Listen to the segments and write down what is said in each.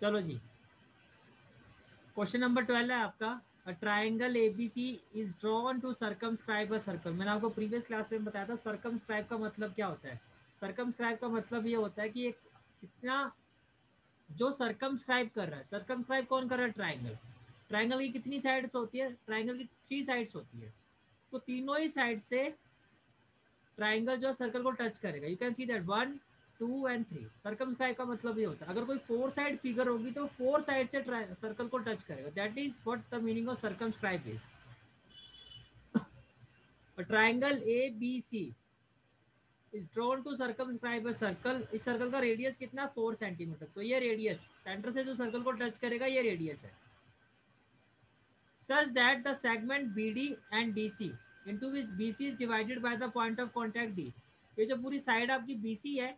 चलो जी, question number 12 है आपका। A triangle ABC is drawn to circumscribe a circle. मैंने आपको प्रीवियस क्लास में बताया था सर्कमस्क्राइब का मतलब क्या होता है। सर्कमस्क्राइब का मतलब ये होता है कि एक जितना जो सर्कमस्क्राइब कर रहा है, सर्कमस्क्राइब कौन कर रहा है, ट्राइंगल। ट्राइंगल की कितनी साइड्स होती है, ट्राइंगल की 3 साइड्स होती है। तो तीनों ही साइड से ट्राइंगल जो सर्कल को टच करेगा। You can see that 1 2 and 3। Circumscribe का मतलब ये होता है अगर कोई 4 साइड फिगर होगी तो 4 साइड से सर्कल को टच करेगा। That is what the meaning of circumscribe is. Triangle A B C is drawn to circumscribe a circle. इस सर्कल का रेडियस कितना, 4 सेंटीमीटर। तो ये रेडियस सेंटर से जो सर्कल को टच करेगा ये रेडियस है। such that the segment BD and DC into which BC is divided by the point of contact D। ये जो पूरी साइड आपकी BC है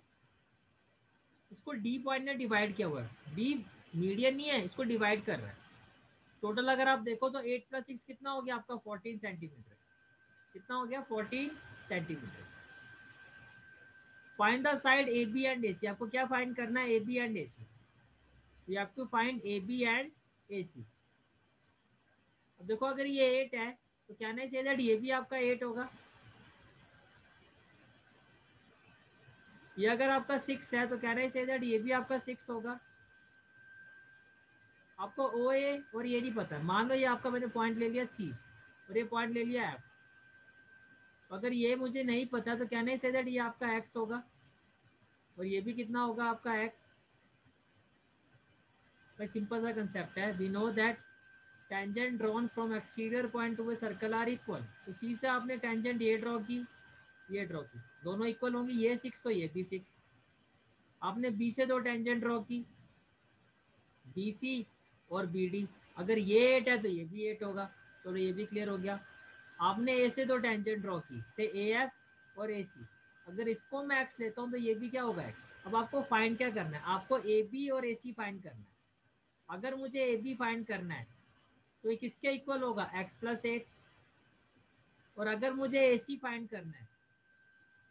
इसको D पॉइंट ने डिवाइड किया हुआ है। D मीडियन नहीं है, इसको डिवाइड कर रहा है। टोटल अगर आप देखो तो 8 + 6 कितना हो गया आपका, 14 सेंटीमीटर। कितना हो गया, 14 centimetre. Find the side A B and A C. आपको क्या फाइंड करना है, A B and A C. You have to find A B and A C. अब देखो अगर ये 8 है तो क्या नहीं चाहिए दैट ये भी आपका 8 होगा। ये अगर आपका 6 है तो कह रहे हैं दैट ये भी आपका 6 होगा। आपको ओ ए और ये नहीं पता। मान लो ये आपका मैंने पॉइंट ले लिया सी और ये पॉइंट ले लिया एफ। अगर ये मुझे नहीं पता तो कहने से दैट ये आपका एक्स होगा और ये भी कितना होगा आपका एक्स। भाई सिंपल सा कंसेप्ट है। We know that tangent drawn from exterior point to a circle are equal. तो सी से आपने टेंजेंट ये ड्रॉ की, ये ड्रॉ की, दोनों इक्वल होंगी। ये 6 तो ये भी 6। आपने बी से 2 टेंजेंट ड्रॉ की, बी सी और बी डी। अगर ये 8 है तो ये भी 8 होगा। चलो ये भी क्लियर हो गया। आपने ए से 2 टेंजेंट ड्रॉ की, से ए एफ और ए सी। अगर इसको मैं एक्स लेता हूँ तो ये भी क्या होगा, एक्स। अब आपको फाइंड क्या करना है, आपको ए बी और ए सी फाइंड करना है। अगर मुझे ए बी फाइंड करना है तो ये किसके इक्वल होगा, एक्स प्लस 8। और अगर मुझे ए सी फाइंड करना है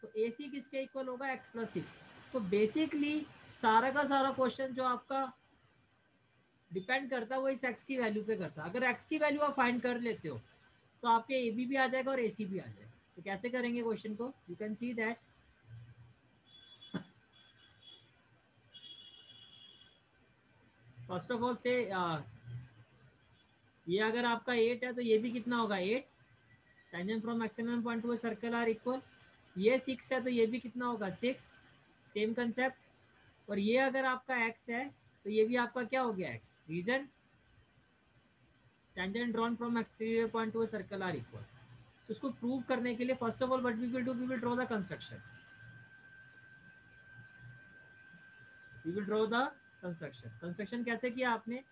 तो ए सी किसके इक्वल होगा, एक्स प्लस 6। तो बेसिकली सारा का सारा क्वेश्चन जो आपका डिपेंड करता है वो इस एक्स की वैल्यू पे करता है। अगर एक्स की वैल्यू आप फाइंड कर लेते हो तो आपके ए बी भी आ जाएगा और ए सी भी आ जाएगा। तो कैसे करेंगे क्वेश्चन को, you can see that first of all से ये अगर आपका 8 है तो ये भी कितना होगा, 8। Tangent from maximum point to circle are equal. ये 6 है तो ये भी कितना होगा, 6। Same concept. और ये अगर आपका एक्स है तो ये भी आपका क्या हो गया, x. Reason tangent drawn from exterior point to circle are equal. तो इसको प्रूव करने के लिए first of all what we will do, we will draw the construction. We will draw the construction. Construction कैसे किया आपने,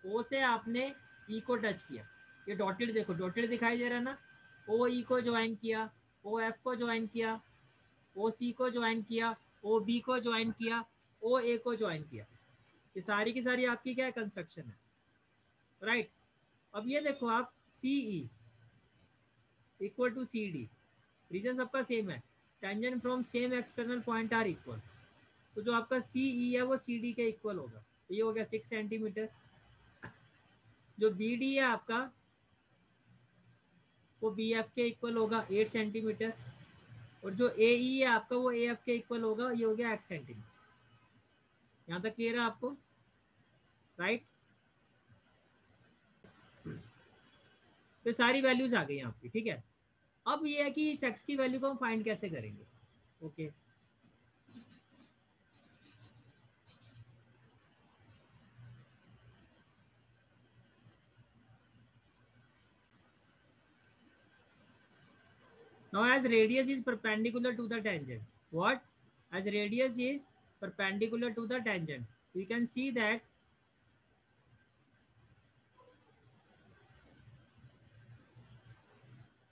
ओ से आपने ई को टच किया। ये डॉटेड देखो, डॉटेड दिखाई दे रहा है ना। ओ ई को ज्वाइन किया, ओ एफ को ज्वाइन किया, ओ सी को ज्वाइन किया, ओ बी को ज्वाइन किया, ओ ए को ज्वाइन किया। ये सारी की सारी आपकी क्या है, कंस्ट्रक्शन है, राइट। अब ये देखो आप C E equal to C D. Reason सबका सेम है, tangent from same external point are equal. तो जो आपका सी ई है वो सी डी के इक्वल होगा। तो ये हो गया 6 सेंटीमीटर। जो बी डी है आपका वो बी एफ के इक्वल होगा, 8 सेंटीमीटर। और जो ए ई है आपका वो ए एफ के इक्वल होगा, ये हो गया 8 सेंटीमीटर। यहाँ तक क्लियर है आपको, राइट। तो सारी वैल्यूज आ गई आपकी, ठीक है। अब ये है कि इस एक्स की वैल्यू को हम फाइंड कैसे करेंगे, okay. Now as radius is perpendicular to the tangent, what? As radius is perpendicular to the tangent, we can see that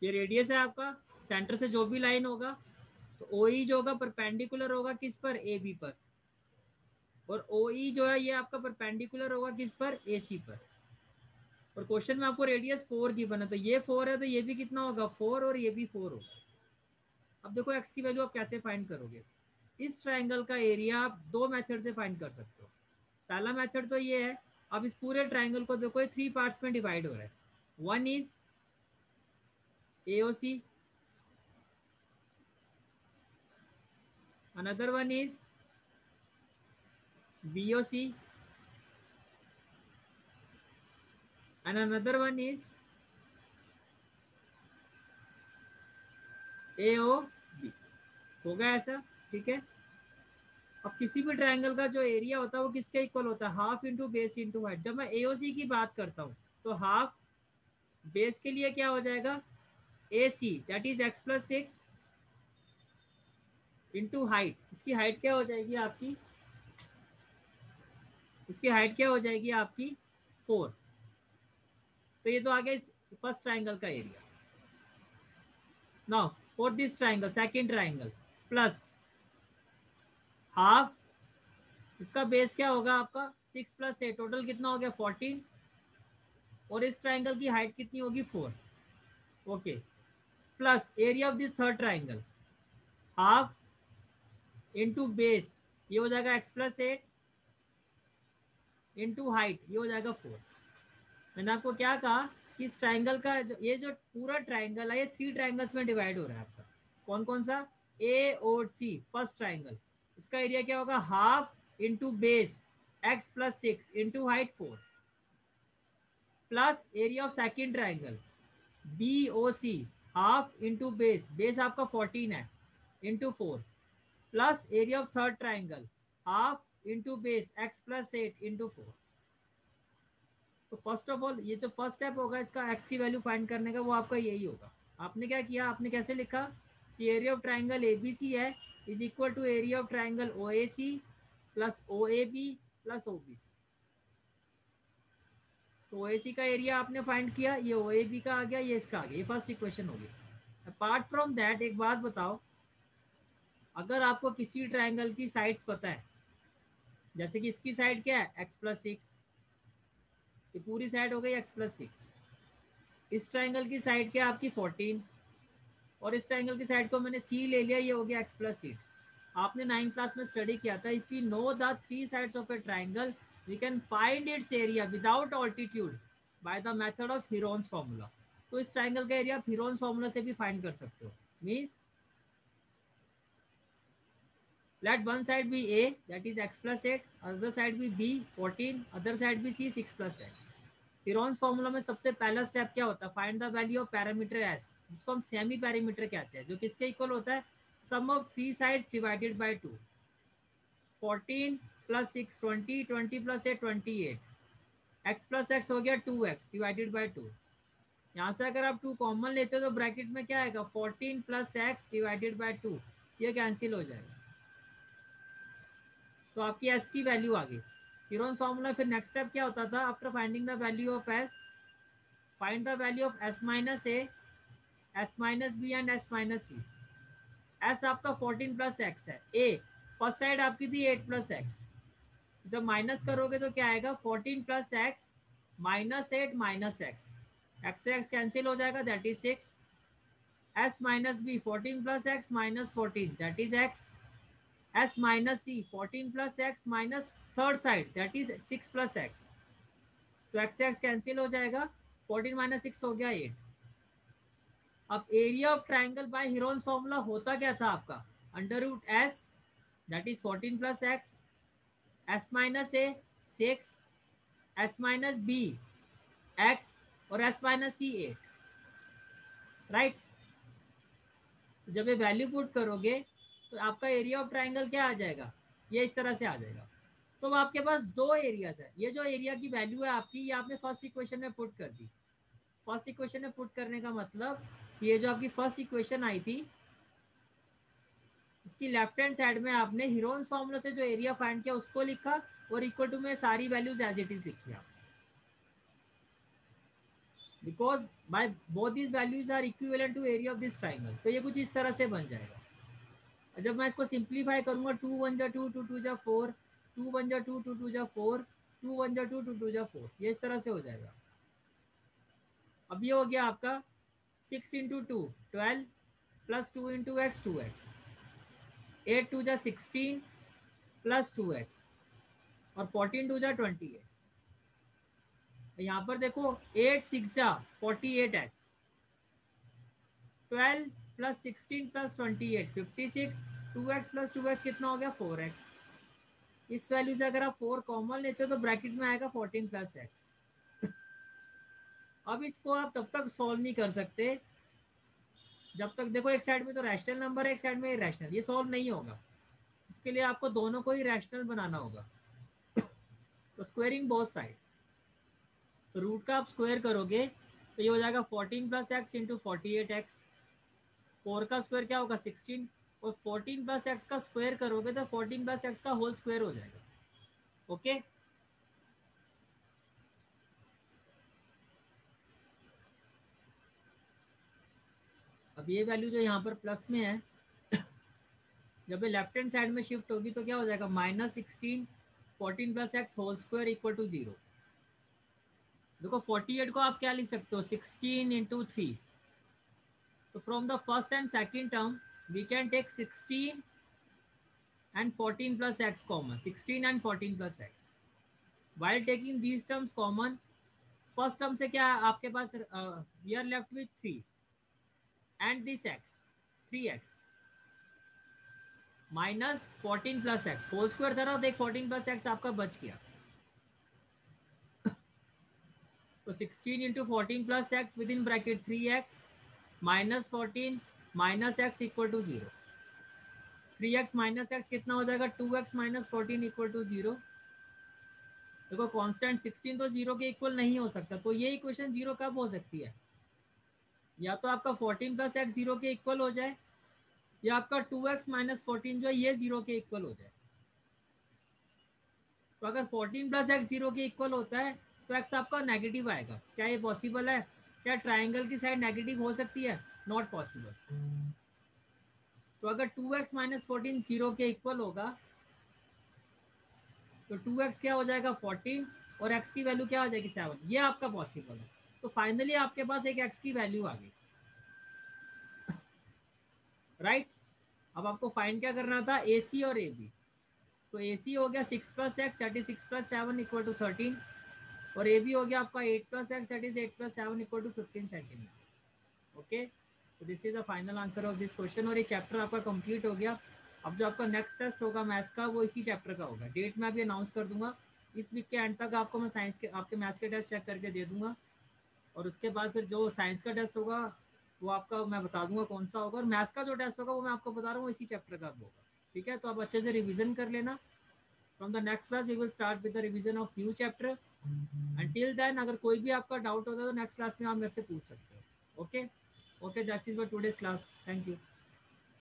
ये रेडियस है आपका। सेंटर से जो भी लाइन होगा तो ओ ई जो होगा परपेंडिकुलर होगा किस पर, ए बी पर। और ओ ई जो है ये आपका परपेंडिकुलर होगा किस पर, ए सी पर। और क्वेश्चन में आपको रेडियस 4 गिवन है तो ये 4 है तो ये भी कितना होगा, 4। और ये भी 4 होगा। अब देखो एक्स की वैल्यू आप कैसे फाइंड करोगे। इस ट्राइंगल का एरिया आप 2 मेथड से फाइंड कर सकते हो। पहला मेथड तो ये है। अब इस पूरे ट्राइंगल को देखो, ये 3 पार्ट्स में डिवाइड हो रहा है। One is AOC, another one is BOC, and another one is AOB। हो गया ऐसा, ठीक है। अब किसी भी ट्राइंगल का जो एरिया होता है वो किसके इक्वल होता है, half into base into height. जब मैं AOC की बात करता हूँ तो हाफ बेस के लिए क्या हो जाएगा, AC that is x+6 into height. इसकी हाइट क्या हो जाएगी आपकी, इसकी हाइट क्या हो जाएगी आपकी 4। तो ये तो आ गया फर्स्ट ट्राइंगल का area. Now for this triangle second triangle plus half, इसका बेस क्या होगा आपका 6 + 8, टोटल कितना हो गया 14, और इस ट्राइंगल की हाइट कितनी होगी 4। Okay, plus area of this third triangle half into base, ये हो जाएगा x+8 इंटू हाइट, ये हो जाएगा 4। मैंने आपको क्या कहा कि इस ट्राइंगल का ये जो पूरा ट्राइंगल है ये 3 ट्राइंगल्स में डिवाइड हो रहा है आपका। कौन कौन सा, AOC फर्स्ट ट्राइंगल, इसका एरिया क्या होगा half into base x+6 into height 4, plus area of second triangle BOC half into base, base आपका 14 है into 4, plus area of third triangle half into base x+8 into 4। तो first of all ये जो first step होगा इसका x की value find करने का वो आपका यही होगा। आपने क्या किया, आपने कैसे लिखा कि एरिया ऑफ ट्राइंगल ABC है is equal to area of triangle OAC plus OAB plus OBC। तो OAC का एरिया आपने फाइंड किया, ये OAB का आ गया, ये इसका आ गया, ये फर्स्ट इक्वेशन हो गई। अपार्ट फ्रॉम दैट एक बात बताओ, अगर आपको किसी ट्राइंगल की साइड्स पता है, जैसे कि इसकी साइड क्या है x+6, ये पूरी साइड हो गई x+6, इस ट्राइंगल की साइड क्या आपकी 14, और इस ट्राइंगल की साइड को मैंने C ले लिया, ये हो गया x+8। आपने 9th क्लास में स्टडी किया था, if we know the 3 sides of a triangle we can find its area without altitude by the method of Heron's formula. तो इस ट्राइंगल का एरिया आप हीरोन्स फॉर्मूला से भी फाइंड कर सकते हो। Means let one side be A that is x+8, other side be B 14, other side be C 6+x। Heron's formula में सबसे पहला स्टेप क्या होता है, find the value of parameter S, जिसको हम सेमी पैरामीटर कहते हैं, जो किसके इक्वल होता है सम of 3 sides divided by 2। 14 + 6 20, 20 + 8 28, x+x हो गया 2x डिवाइडेड बाय 2। यहाँ से अगर आप 2 कॉमन लेते हो तो ब्रैकेट में क्या आएगा 14 + x डिवाइडेड बाय 2, ये कैंसिल हो जाएगा, तो आपकी S की वैल्यू आ गई हीरोन्स फॉर्मूला। फिर नेक्स्ट स्टेप क्या होता था, after finding the value of S find the value of S-A, S-B and S-C। S आपका 14 + x है, A फर्स्ट साइड आपकी थी 8 + x, जब माइनस करोगे तो क्या आएगा 14 + x -8 - x, x से x कैंसिल हो जाएगा that is 6, S-B 14 + x -14 that is x, S-C 14 + x minus third side that is 6 + x, तो x से x कैंसिल हो जाएगा, 14 - 6 हो गया 8। अब area of triangle by Heron's formula होता क्या था आपका, √S that is 14 + x, S-A 6, S-B x और S-C 8, राइट। जब ये वैल्यू पुट करोगे तो आपका एरिया ऑफ ट्राइंगल क्या आ जाएगा, ये इस तरह से आ जाएगा। तो अब आपके पास 2 एरियाज है, ये जो एरिया की वैल्यू है आपकी ये आपने फर्स्ट इक्वेशन में पुट कर दी। फर्स्ट इक्वेशन में पुट करने का मतलब ये जो आपकी फर्स्ट इक्वेशन आई थी इसकी लेफ्ट हैंड साइड में आपने हीरोन्स फॉर्मूला से जो एरिया फाइंड किया उसको लिखा और इक्वल टू में सारी वैल्यूज एज इट इज लिखी आप, because by both these values are equivalent to area of this triangle. तो ये कुछ इस तरह से बन जाएगा। जब मैं इसको सिंप्लीफाई करूंगा 2 × 1 = 2, 2 × 2 = 4, 2 × 1 = 2, 2 × 2 = 4, 2 × 1 = 2, 2 × 2 = 4, ये इस तरह से हो जाएगा। अब ये हो गया आपका 6 × 2 12 plus 2 × x 2x, 8 × 2 = 16 plus 2x, और 14 2 जा 28। यहाँ पर देखो 8 6 जा 48x, 12 plus 16 plus 28 56, 2x plus 2x कितना हो गया 4x। इस वैल्यू से अगर आप 4 कॉमन लेते हो तो ब्रैकेट में आएगा 14 प्लस एक्स। अब इसको आप तब तक सॉल्व नहीं कर सकते जब तक, देखो एक साइड में तो रैशनल नंबर है, एक साइड में इरेशनल, ये सॉल्व नहीं होगा। इसके लिए आपको दोनों को ही रैशनल बनाना होगा। तो स्क्वेयरिंग बोथ साइड, तो रूट का आप स्क्वायर करोगे तो ये हो जाएगा 14 प्लस एक्स इंटू 48x। 4 का स्क्वायर क्या होगा 16, और 14 प्लस एक्स का स्क्वायर करोगे तो 14 प्लस एक्स का होल स्क्वायर हो जाएगा। ओके, अब ये वैल्यू जो यहाँ पर प्लस में है, जब ये लेफ्ट हैंड साइड में शिफ्ट होगी तो क्या हो जाएगा -16 14 plus x whole square equal to 0। देखो 48 को आप क्या लिख सकते हो 16 इंटू 3। तो from the first and second term we can take 16 and 14 plus x common, 16 and 14 plus x. While taking these terms common, first term से क्या आपके पास we are left with 3 and this x 3x minus 14 plus x whole square था ना, देख 14 plus x आपका बच गया। तो 16 into 14 plus x within bracket 3x minus 14 minus x equal to 0। 3x minus x कितना हो जाएगा 2x minus 14 equal to 0। देखो कांस्टेंट 16 तो 0 के इक्वल नहीं हो सकता, तो ये इक्वेशन 0 कब हो सकती है, या तो आपका 14 प्लस एक्स 0 के इक्वल हो जाए, या आपका 2x माइनस 14 जो है ये 0 के इक्वल हो जाए। तो अगर 14 प्लस एक्स 0 के इक्वल होता है तो x आपका नेगेटिव आएगा। क्या ये पॉसिबल है? क्या ट्राइंगल की साइड नेगेटिव हो सकती है? Not possible. तो अगर 2x माइनस 14 0 के इक्वल होगा तो 2x क्या हो जाएगा 14 और x की वैल्यू क्या हो जाएगी 7, ये आपका पॉसिबल है। तो फाइनली आपके पास एक x की वैल्यू आ गई, राइट। अब आपको फाइंड क्या करना था, AC और AB। तो AC हो गया 6 plus x that is 6 plus 7 equal to 13, और AB हो गया आपका 8 plus x that is 8 plus 7 equal to 15 centimetre. Okay, तो this is the final answer of this question, और ये चैप्टर आपका कंप्लीट हो गया। अब जो आपका नेक्स्ट टेस्ट होगा मैथ्स का वो इसी चैप्टर का होगा। डेट मैं अभी अनाउंस कर दूंगा, इस वीक के एंड तक आपको मैं साइंस के आपके मैथ्स के टेस्ट चेक करके दे दूंगा, और उसके बाद फिर जो साइंस का टेस्ट होगा वो आपका मैं बता दूंगा कौन सा होगा, और मैथ्स का जो टेस्ट होगा वो मैं आपको बता रहा हूँ इसी चैप्टर का होगा। ठीक है, तो आप अच्छे से रिवीजन कर लेना। From the next class we will start with the revision of new chapter. Until then अगर कोई भी आपका डाउट होता है तो नेक्स्ट क्लास में आप मेरे से पूछ सकते हो। Okay okay, that's is for today's class. Thank you.